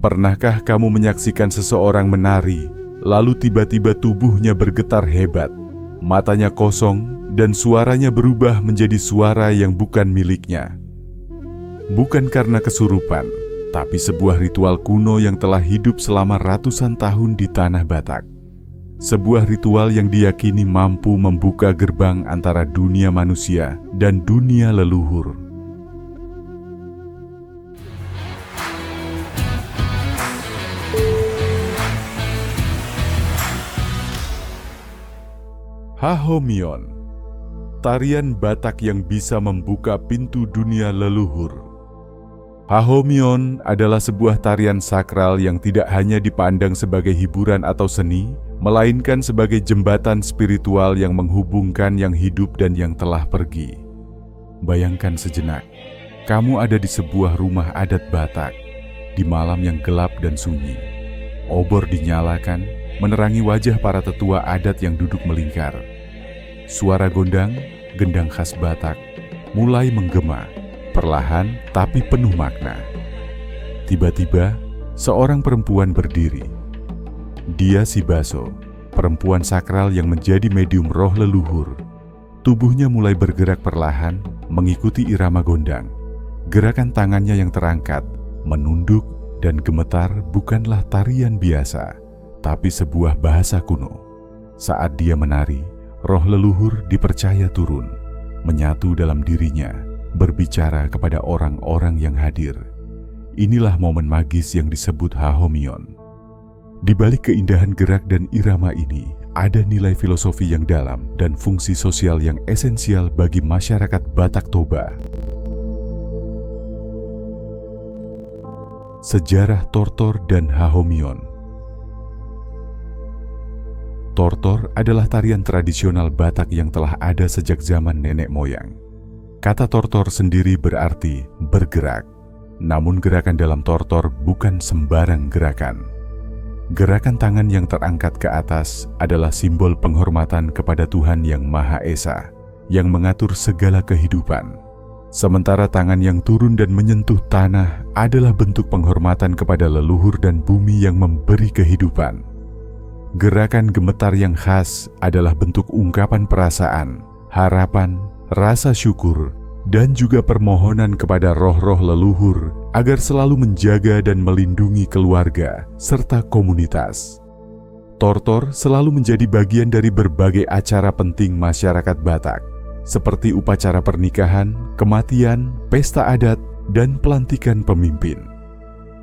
Pernahkah kamu menyaksikan seseorang menari, lalu tiba-tiba tubuhnya bergetar hebat, matanya kosong, dan suaranya berubah menjadi suara yang bukan miliknya? Bukan karena kesurupan, tapi sebuah ritual kuno yang telah hidup selama ratusan tahun di tanah Batak. Sebuah ritual yang diyakini mampu membuka gerbang antara dunia manusia dan dunia leluhur. Hahomion, tarian Batak yang bisa membuka pintu dunia leluhur. Hahomion adalah sebuah tarian sakral yang tidak hanya dipandang sebagai hiburan atau seni, melainkan sebagai jembatan spiritual yang menghubungkan yang hidup dan yang telah pergi. Bayangkan sejenak, kamu ada di sebuah rumah adat Batak, di malam yang gelap dan sunyi. Obor dinyalakan, menerangi wajah para tetua adat yang duduk melingkar. Suara gondang, gendang khas Batak, mulai menggema, perlahan tapi penuh makna. Tiba-tiba, seorang perempuan berdiri. Dia Sibaso, perempuan sakral yang menjadi medium roh leluhur. Tubuhnya mulai bergerak perlahan, mengikuti irama gondang. Gerakan tangannya yang terangkat, menunduk, dan gemetar bukanlah tarian biasa, tapi sebuah bahasa kuno. Saat dia menari, roh leluhur dipercaya turun, menyatu dalam dirinya, berbicara kepada orang-orang yang hadir. Inilah momen magis yang disebut Hahomion. Di balik keindahan gerak dan irama ini, ada nilai filosofi yang dalam dan fungsi sosial yang esensial bagi masyarakat Batak Toba. Sejarah Tortor dan Hahomion. Tortor adalah tarian tradisional Batak yang telah ada sejak zaman nenek moyang. Kata tortor sendiri berarti bergerak, namun gerakan dalam tortor bukan sembarang gerakan. Gerakan tangan yang terangkat ke atas adalah simbol penghormatan kepada Tuhan Yang Maha Esa, yang mengatur segala kehidupan. Sementara tangan yang turun dan menyentuh tanah adalah bentuk penghormatan kepada leluhur dan bumi yang memberi kehidupan. Gerakan gemetar yang khas adalah bentuk ungkapan perasaan, harapan, rasa syukur, dan juga permohonan kepada roh-roh leluhur agar selalu menjaga dan melindungi keluarga serta komunitas. Tortor selalu menjadi bagian dari berbagai acara penting masyarakat Batak, seperti upacara pernikahan, kematian, pesta adat, dan pelantikan pemimpin.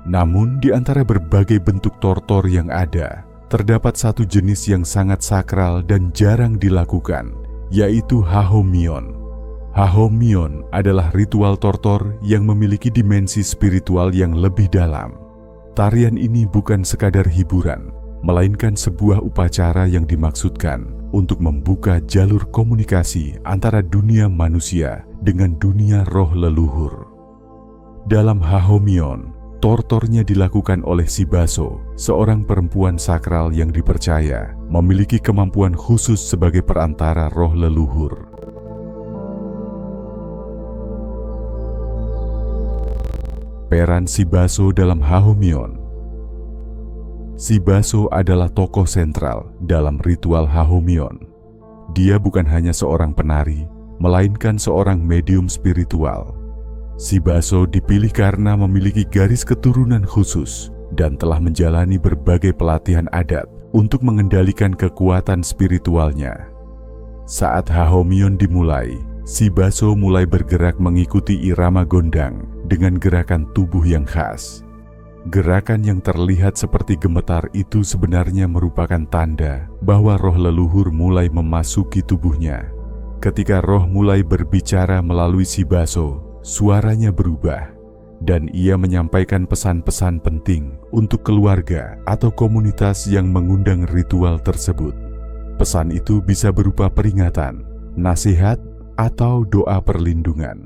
Namun, di antara berbagai bentuk tortor yang ada, terdapat satu jenis yang sangat sakral dan jarang dilakukan, yaitu Hahomion. Hahomion adalah ritual tortor yang memiliki dimensi spiritual yang lebih dalam. Tarian ini bukan sekadar hiburan, melainkan sebuah upacara yang dimaksudkan untuk membuka jalur komunikasi antara dunia manusia dengan dunia roh leluhur. Dalam Hahomion, tortornya dilakukan oleh Sibaso, seorang perempuan sakral yang dipercaya memiliki kemampuan khusus sebagai perantara roh leluhur. Peran Sibaso dalam Hahomion. Sibaso adalah tokoh sentral dalam ritual Hahomion. Dia bukan hanya seorang penari, melainkan seorang medium spiritual. Sibaso dipilih karena memiliki garis keturunan khusus dan telah menjalani berbagai pelatihan adat untuk mengendalikan kekuatan spiritualnya. Saat Hahomion dimulai, Sibaso mulai bergerak mengikuti irama gondang dengan gerakan tubuh yang khas. Gerakan yang terlihat seperti gemetar itu sebenarnya merupakan tanda bahwa roh leluhur mulai memasuki tubuhnya. Ketika roh mulai berbicara melalui Sibaso, suaranya berubah, dan ia menyampaikan pesan-pesan penting untuk keluarga atau komunitas yang mengundang ritual tersebut. Pesan itu bisa berupa peringatan, nasihat, atau doa perlindungan.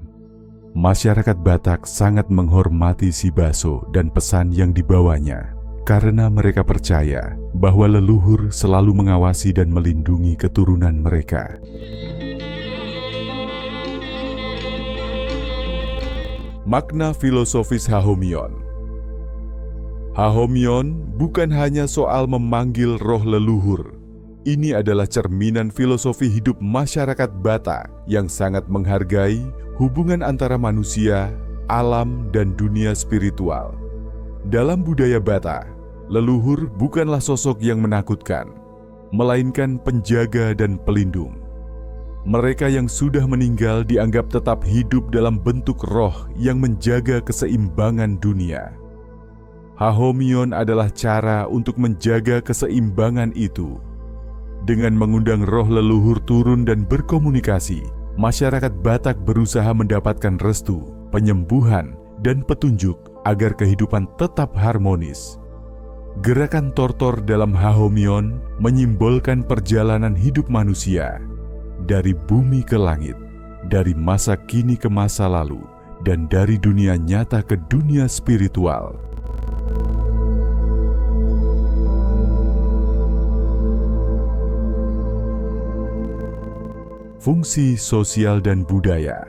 Masyarakat Batak sangat menghormati Sibaso dan pesan yang dibawanya, karena mereka percaya bahwa leluhur selalu mengawasi dan melindungi keturunan mereka. Makna filosofis Hahomion. Hahomion bukan hanya soal memanggil roh leluhur. Ini adalah cerminan filosofi hidup masyarakat Batak yang sangat menghargai hubungan antara manusia, alam, dan dunia spiritual. Dalam budaya Batak, leluhur bukanlah sosok yang menakutkan, melainkan penjaga dan pelindung. Mereka yang sudah meninggal dianggap tetap hidup dalam bentuk roh yang menjaga keseimbangan dunia. Hahomion adalah cara untuk menjaga keseimbangan itu. Dengan mengundang roh leluhur turun dan berkomunikasi, masyarakat Batak berusaha mendapatkan restu, penyembuhan, dan petunjuk agar kehidupan tetap harmonis. Gerakan tortor dalam Hahomion menyimbolkan perjalanan hidup manusia dari bumi ke langit, dari masa kini ke masa lalu, dan dari dunia nyata ke dunia spiritual. Fungsi sosial dan budaya.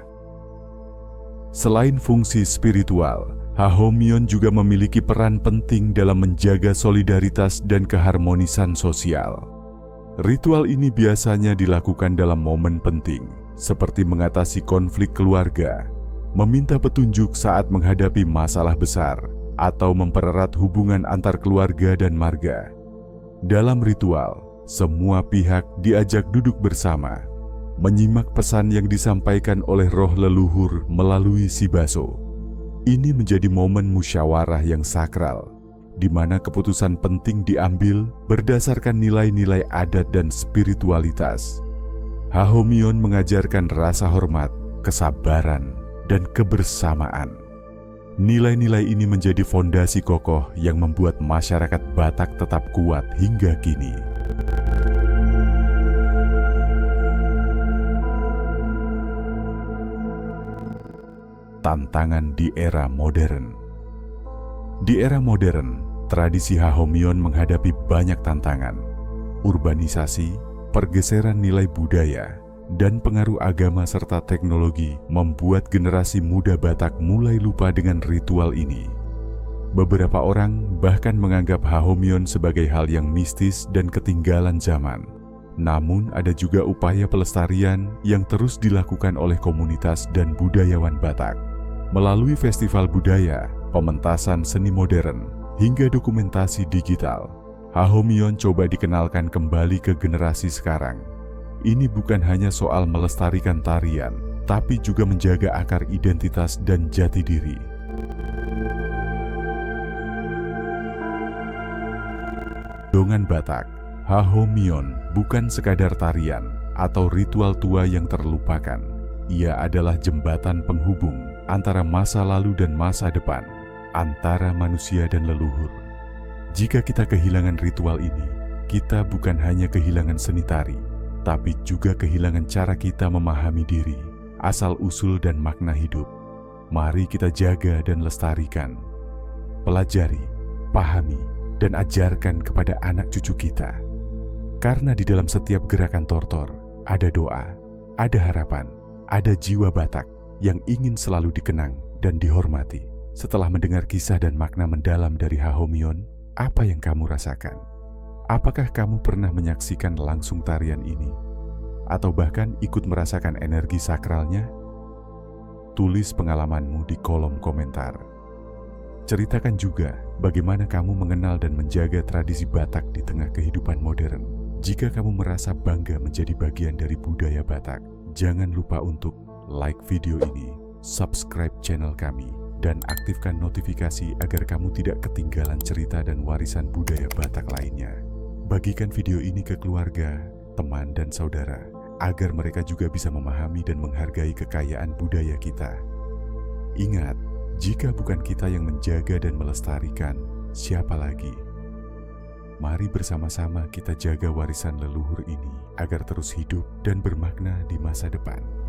Selain fungsi spiritual, Hahomion juga memiliki peran penting dalam menjaga solidaritas dan keharmonisan sosial. Ritual ini biasanya dilakukan dalam momen penting, seperti mengatasi konflik keluarga, meminta petunjuk saat menghadapi masalah besar, atau mempererat hubungan antar keluarga dan marga. Dalam ritual, semua pihak diajak duduk bersama, menyimak pesan yang disampaikan oleh roh leluhur melalui si baso. Ini menjadi momen musyawarah yang sakral, di mana keputusan penting diambil berdasarkan nilai-nilai adat dan spiritualitas. Hahomion mengajarkan rasa hormat, kesabaran, dan kebersamaan. Nilai-nilai ini menjadi fondasi kokoh yang membuat masyarakat Batak tetap kuat hingga kini. Tantangan di era modern. Di era modern, tradisi Hahomion menghadapi banyak tantangan. Urbanisasi, pergeseran nilai budaya, dan pengaruh agama serta teknologi membuat generasi muda Batak mulai lupa dengan ritual ini. Beberapa orang bahkan menganggap Hahomion sebagai hal yang mistis dan ketinggalan zaman. Namun ada juga upaya pelestarian yang terus dilakukan oleh komunitas dan budayawan Batak. Melalui festival budaya, pementasan seni modern, hingga dokumentasi digital, Hahomion coba dikenalkan kembali ke generasi sekarang. Ini bukan hanya soal melestarikan tarian, tapi juga menjaga akar identitas dan jati diri. Dongan Batak, Hahomion bukan sekadar tarian atau ritual tua yang terlupakan. Ia adalah jembatan penghubung antara masa lalu dan masa depan, antara manusia dan leluhur. Jika kita kehilangan ritual ini, kita bukan hanya kehilangan seni tari, tapi juga kehilangan cara kita memahami diri, asal-usul dan makna hidup. Mari kita jaga dan lestarikan, pelajari, pahami, dan ajarkan kepada anak cucu kita. Karena di dalam setiap gerakan tortor, ada doa, ada harapan, ada jiwa Batak yang ingin selalu dikenang dan dihormati. Setelah mendengar kisah dan makna mendalam dari Hahomion, apa yang kamu rasakan? Apakah kamu pernah menyaksikan langsung tarian ini? Atau bahkan ikut merasakan energi sakralnya? Tulis pengalamanmu di kolom komentar. Ceritakan juga bagaimana kamu mengenal dan menjaga tradisi Batak di tengah kehidupan modern. Jika kamu merasa bangga menjadi bagian dari budaya Batak, jangan lupa untuk like video ini, subscribe channel kami, dan aktifkan notifikasi agar kamu tidak ketinggalan cerita dan warisan budaya Batak lainnya. Bagikan video ini ke keluarga, teman, dan saudara, agar mereka juga bisa memahami dan menghargai kekayaan budaya kita. Ingat, jika bukan kita yang menjaga dan melestarikan, siapa lagi? Mari bersama-sama kita jaga warisan leluhur ini agar terus hidup dan bermakna di masa depan.